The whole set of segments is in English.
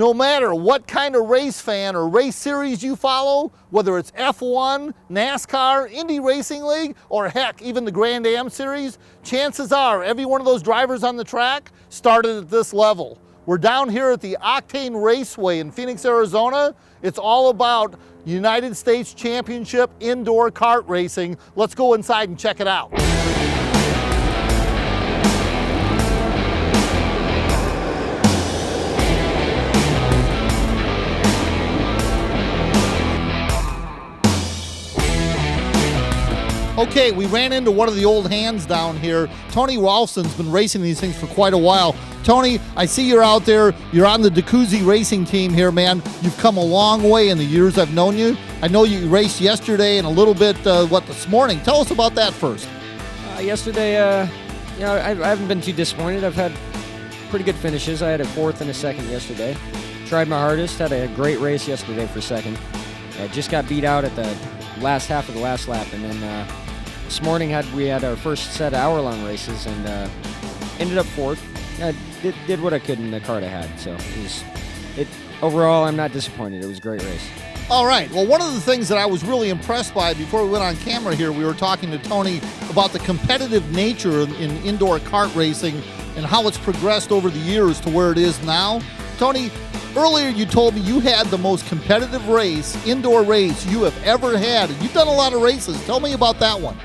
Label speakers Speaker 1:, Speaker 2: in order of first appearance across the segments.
Speaker 1: No matter what kind of race fan or race series you follow, whether it's F1, NASCAR, Indy Racing League, or heck, even the Grand Am Series, chances are every one of those drivers on the track started at this level. We're down here at the Octane Raceway in Phoenix, Arizona. It's all about United States Championship indoor kart racing. Let's go inside and check it out. Okay, we ran into one of the old hands down here. Tony Ralston's been racing these things for quite a while. Tony, I see you're out there. You're on the DeCuzzi racing team here, man. You've come a long way in the years I've known you. I know you raced yesterday and a little bit, this morning. Tell us about that first.
Speaker 2: Yesterday, I haven't been too disappointed. I've had pretty good finishes. I had a fourth and a second yesterday. Tried my hardest. Had a great race yesterday for second. Just got beat out at the last half of the last lap, and then this morning we had our first set of hour-long races and ended up fourth. I did what I could in the kart I had, so overall I'm not disappointed. It was a great race.
Speaker 1: All right. Well, one of the things that I was really impressed by before we went on camera here, we were talking to Tony about the competitive nature in indoor kart racing and how it's progressed over the years to where it is now. Tony, earlier you told me you had the most competitive indoor race you have ever had. You've done a lot of races. Tell me about that one.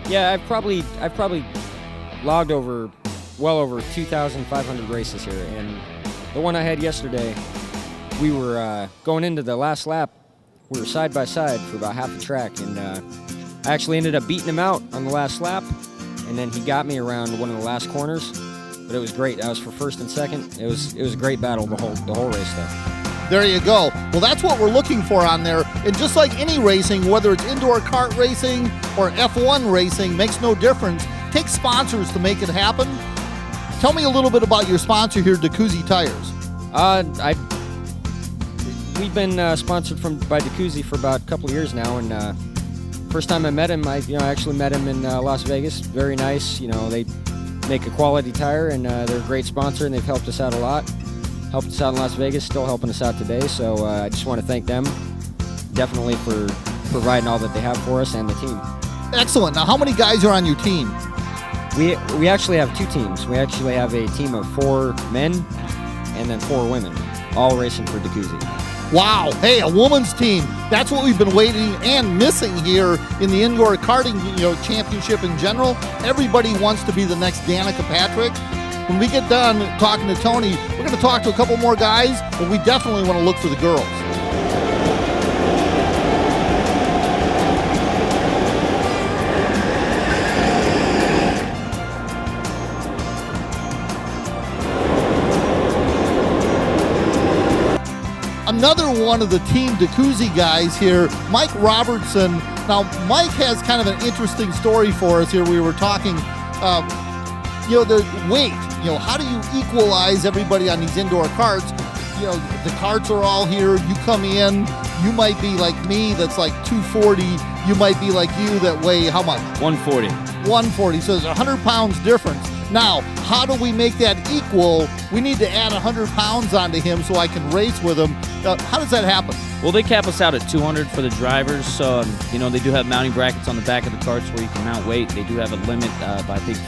Speaker 2: Yeah, I've probably logged well over 2,500 races here, and the one I had yesterday, we were going into the last lap. We were side by side for about half the track, and I actually ended up beating him out on the last lap, and then he got me around one of the last corners. But it was great. I was for first and second. It was a great battle the whole race though.
Speaker 1: There you go. Well, that's what we're looking for on there. And just like any racing, whether it's indoor kart racing or F1 racing, makes no difference. Take sponsors to make it happen. Tell me a little bit about your sponsor here, DeCuzzi Tires.
Speaker 2: We've been sponsored by DeCuzzi for about a couple of years now, and first time I met him, I actually met him in Las Vegas. Very nice. They make a quality tire, and they're a great sponsor, and they've helped us out a lot. Helped us out in Las Vegas, still helping us out today. So I just want to thank them definitely for providing all that they have for us and the team.
Speaker 1: Excellent. Now, how many guys are on your team?
Speaker 2: We actually have two teams. We actually have a team of 4 men and then 4 women, all racing for DeCuzzi.
Speaker 1: Wow. Hey, a woman's team. That's what we've been waiting and missing here in the indoor karting championship in general. Everybody wants to be the next Danica Patrick. When we get done talking to Tony, we're going to talk to a couple more guys, but we definitely want to look for the girls. Another one of the Team DeCuzzi guys here, Mike Robertson. Now, Mike has kind of an interesting story for us here. We were talking, the weight. How do you equalize everybody on these indoor karts? The karts are all here. You come in, you might be like me, that's like 240. You might be like you that weigh how much?
Speaker 3: 140.
Speaker 1: 140. So there's 100 pounds difference. Now, how do we make that equal? We need to add 100 pounds onto him so I can race with him. How does that happen?
Speaker 3: Well, they cap us out at 200 for the drivers. So, they do have mounting brackets on the back of the carts where you can mount weight. They do have a limit of, I think,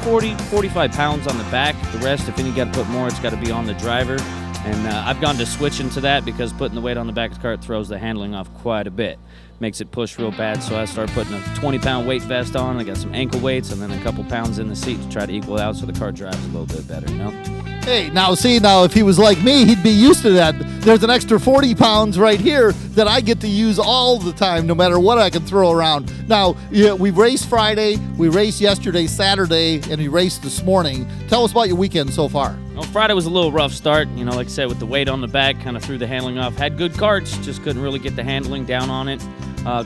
Speaker 3: 45 pounds on the back. The rest, if you got to put more, it's got to be on the driver. And I've gone to switch into that because putting the weight on the back of the cart throws the handling off quite a bit. Makes it push real bad, so I started putting a 20-pound weight vest on. I got some ankle weights and then a couple pounds in the seat to try to equal out so the car drives a little bit better,
Speaker 1: Hey, now if he was like me, he'd be used to that. There's an extra 40 pounds right here that I get to use all the time, no matter what I can throw around. Now, we raced Friday, we raced yesterday, Saturday, and we raced this morning. Tell us about your weekend so far.
Speaker 3: Well, Friday was a little rough start. Like I said, with the weight on the back, kind of threw the handling off. Had good carts, just couldn't really get the handling down on it.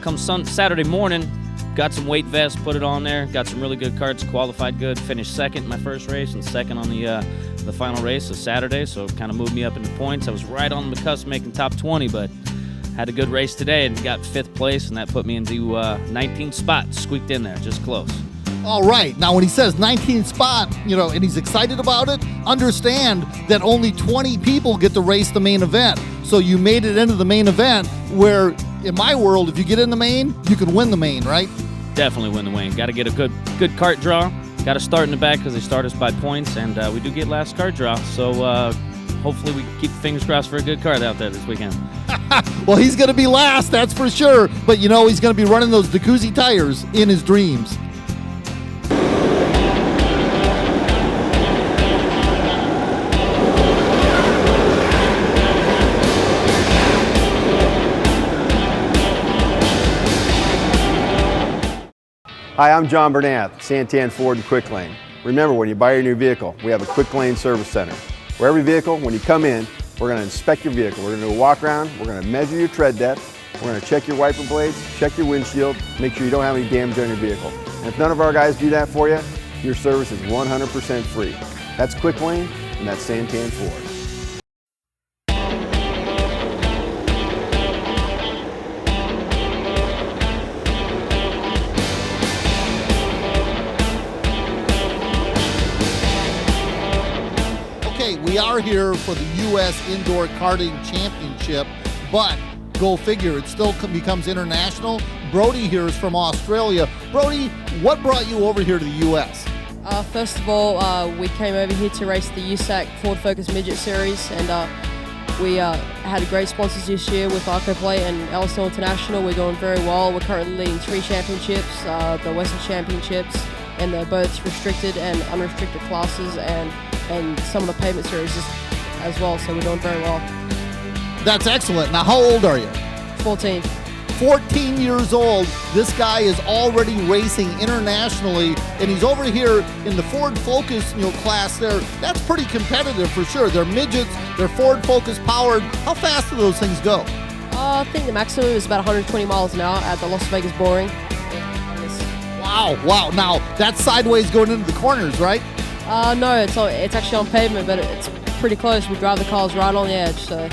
Speaker 3: Come Saturday morning, got some weight vests, put it on there, got some really good carts, qualified good, finished second in my first race and second on the final race of Saturday, so it kind of moved me up into points. I was right on the cusp making top 20, but had a good race today and got 5th place, and that put me into 19th spot, squeaked in there, just close.
Speaker 1: All right. Now, when he says 19th spot, and he's excited about it, understand that only 20 people get to race the main event. So you made it into the main event where, in my world, if you get in the main, you can win the main, right?
Speaker 3: Definitely win the main. Got to get a good kart draw. Got to start in the back because they start us by points, and we do get last kart draw. So hopefully we keep fingers crossed for a good kart out there this weekend.
Speaker 1: Well, he's going to be last, that's for sure. But he's going to be running those DeCuzzi tires in his dreams.
Speaker 4: Hi, I'm John Bernath, Santan Ford and Quick Lane. Remember, when you buy your new vehicle, we have a Quick Lane service center. For every vehicle, when you come in, we're going to inspect your vehicle. We're going to do a walk around, we're going to measure your tread depth, we're going to check your wiper blades, check your windshield, make sure you don't have any damage on your vehicle. And if none of our guys do that for you, your service is 100% free. That's Quick Lane, and that's Santan Ford.
Speaker 1: We are here for the U.S. Indoor Karting Championship, but go figure, it still becomes international. Brody here is from Australia. Brody, what brought you over here to the U.S.?
Speaker 5: First of all, we came over here to race the USAC Ford Focus Midget Series, and we had great sponsors this year with Arcoplate and Elstone International. We're doing very well. We're currently leading 3 championships, the Western Championships, and they're both restricted and unrestricted classes, and some of the pavement series as well, so we're doing very well.
Speaker 1: That's excellent. Now, how old are you?
Speaker 5: 14.
Speaker 1: 14 years old. This guy is already racing internationally, and he's over here in the Ford Focus class there. That's pretty competitive for sure. They're midgets, they're Ford Focus powered. How fast do those things go?
Speaker 5: I think the maximum is about 120 miles an hour at the Las Vegas Boring.
Speaker 1: Wow. Now, that's sideways going into the corners, right?
Speaker 5: No, it's actually on pavement, but it's pretty close. We drive the cars right on the edge, so.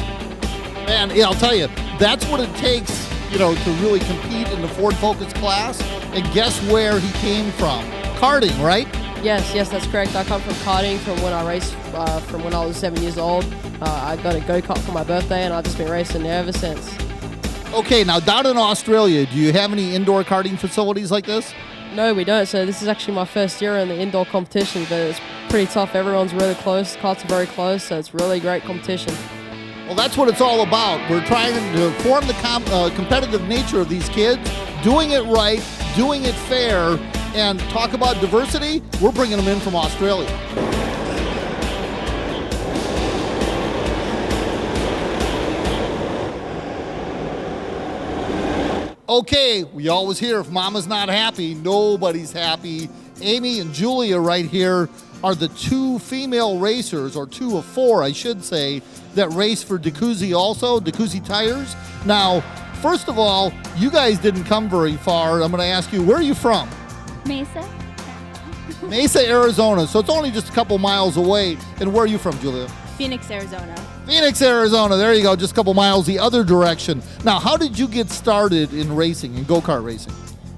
Speaker 1: Man, I'll tell you, that's what it takes, to really compete in the Ford Focus class. And guess where he came from? Karting, right?
Speaker 5: Yes, that's correct. I come from karting from when I raced, from when I was 7 years old. I got a go-kart for my birthday, and I've just been racing there ever since.
Speaker 1: Okay, now down in Australia, do you have any indoor karting facilities like this?
Speaker 5: No, we don't. So this is actually my first year in the indoor competition, but it's pretty tough. Everyone's really close. Karts are very close, so it's really great competition.
Speaker 1: Well, that's what it's all about. We're trying to form the competitive nature of these kids, doing it right, doing it fair, and talk about diversity. We're bringing them in from Australia. Okay, we always hear if mama's not happy, nobody's happy. Amy and Julia right here are the 2 female racers, or 2 of 4, I should say, that race for DeCuzzi also, DeCuzzi Tires. Now, first of all, you guys didn't come very far. I'm going to ask you, where are you from?
Speaker 6: Mesa.
Speaker 1: Mesa, Arizona. So it's only just a couple miles away. And where are you from, Julia?
Speaker 6: Phoenix, Arizona.
Speaker 1: Phoenix, Arizona. There you go. Just a couple miles the other direction. Now, how did you get started in racing, in go-kart racing?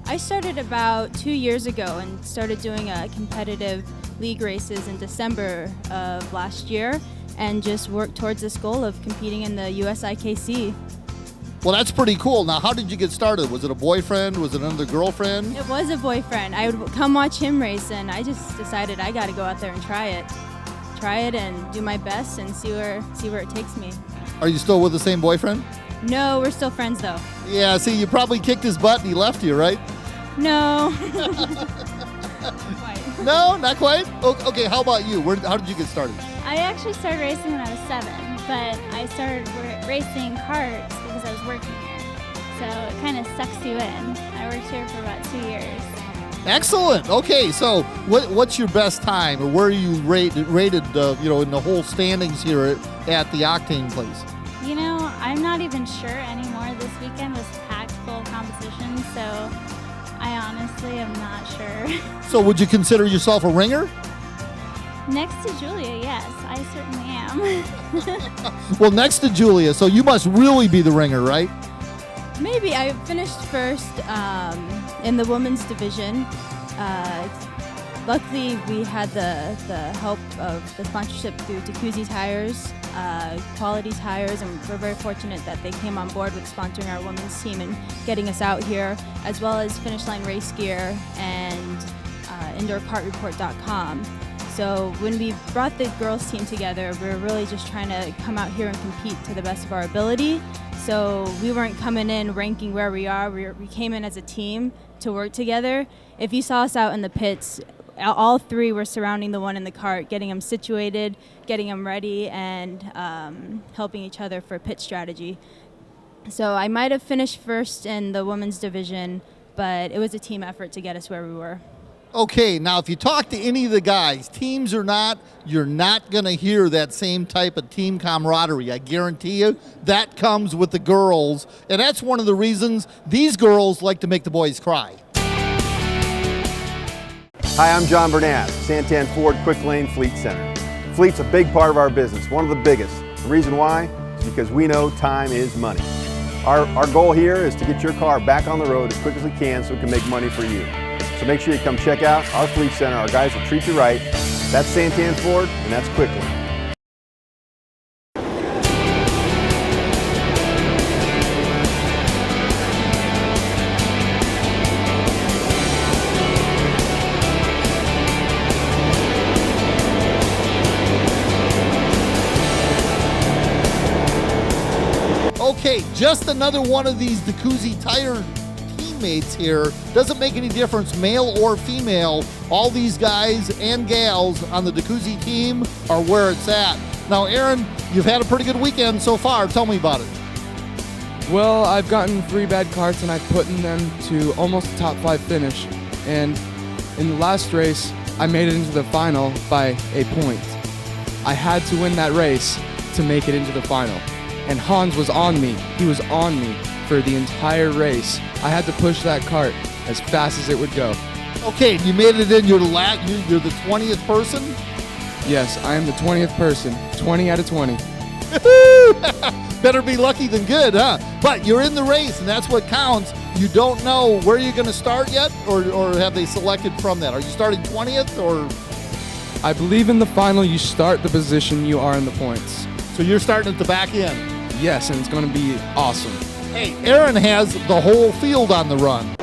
Speaker 6: I started about 2 years ago and started doing competitive league races in December of last year, and just worked towards this goal of competing in the USIKC.
Speaker 1: Well, that's pretty cool. Now, how did you get started? Was it a boyfriend? Was it another girlfriend?
Speaker 6: It was a boyfriend. I would come watch him race, and I just decided I got to go out there and try it and do my best and see where it takes me.
Speaker 1: Are you still with the same boyfriend?
Speaker 6: No, we're still friends though.
Speaker 1: Yeah, see, you probably kicked his butt and he left you, right?
Speaker 6: No.
Speaker 1: No, not quite? Okay, how about you? How did you get started?
Speaker 7: I actually started racing when I was 7, but I started racing karts because I was working here. So it kind of sucks you in. I worked here for about 2 years.
Speaker 1: Excellent. Okay, so what's your best time, or where are you rated in the whole standings here at the Octane place?
Speaker 7: You know, I'm not even sure anymore. This weekend was packed full of competition, so I honestly am not sure.
Speaker 1: So would you consider yourself a ringer?
Speaker 7: Next to Julia, yes, I certainly am.
Speaker 1: Well, next to Julia, so you must really be the ringer, right?
Speaker 6: Maybe. I finished first in the women's division, Luckily, we had the help of the sponsorship through DeCuzzi Tires, Quality Tires, and we're very fortunate that they came on board with sponsoring our women's team and getting us out here, as well as Finish Line Race Gear and IndoorKartReport.com. So when we brought the girls team together, we were really just trying to come out here and compete to the best of our ability. So we weren't coming in ranking where we are. We came in as a team to work together. If you saw us out in the pits, all three were surrounding the one in the cart, getting them situated, getting them ready, and helping each other for pit strategy. So I might have finished first in the women's division, but it was a team effort to get us where we were.
Speaker 1: Okay, now if you talk to any of the guys, teams or not, you're not going to hear that same type of team camaraderie. I guarantee you that comes with the girls, and that's one of the reasons these girls like to make the boys cry.
Speaker 4: Hi, I'm John Burnett, Santan Ford Quick Lane Fleet Center. Fleet's a big part of our business, one of the biggest. The reason why is because we know time is money. Our goal here is to get your car back on the road as quick as we can so we can make money for you. So make sure you come check out our Fleet Center. Our guys will treat you right. That's Santan Ford, and that's Quick Lane.
Speaker 1: Okay, just another one of these DeCuzzi Tire teammates here. Doesn't make any difference, male or female. All these guys and gals on the DeCuzzi team are where it's at. Now, Aaron, you've had a pretty good weekend so far. Tell me about it.
Speaker 8: Well, I've gotten 3 bad karts and I've put in them to almost a top 5 finish. And in the last race, I made it into the final by a point. I had to win that race to make it into the final. And Hans was on me. He was on me for the entire race. I had to push that kart as fast as it would go.
Speaker 1: Okay, you made it in. You're the 20th person?
Speaker 8: Yes, I am the 20th person. 20 out of 20.
Speaker 1: Better be lucky than good, huh? But you're in the race, and that's what counts. You don't know where you're going to start yet, or have they selected from that? Are you starting 20th, or?
Speaker 8: I believe in the final, you start the position you are in the points.
Speaker 1: So you're starting at the back end?
Speaker 8: Yes, and it's going to be awesome.
Speaker 1: Hey, Aaron has the whole field on the run.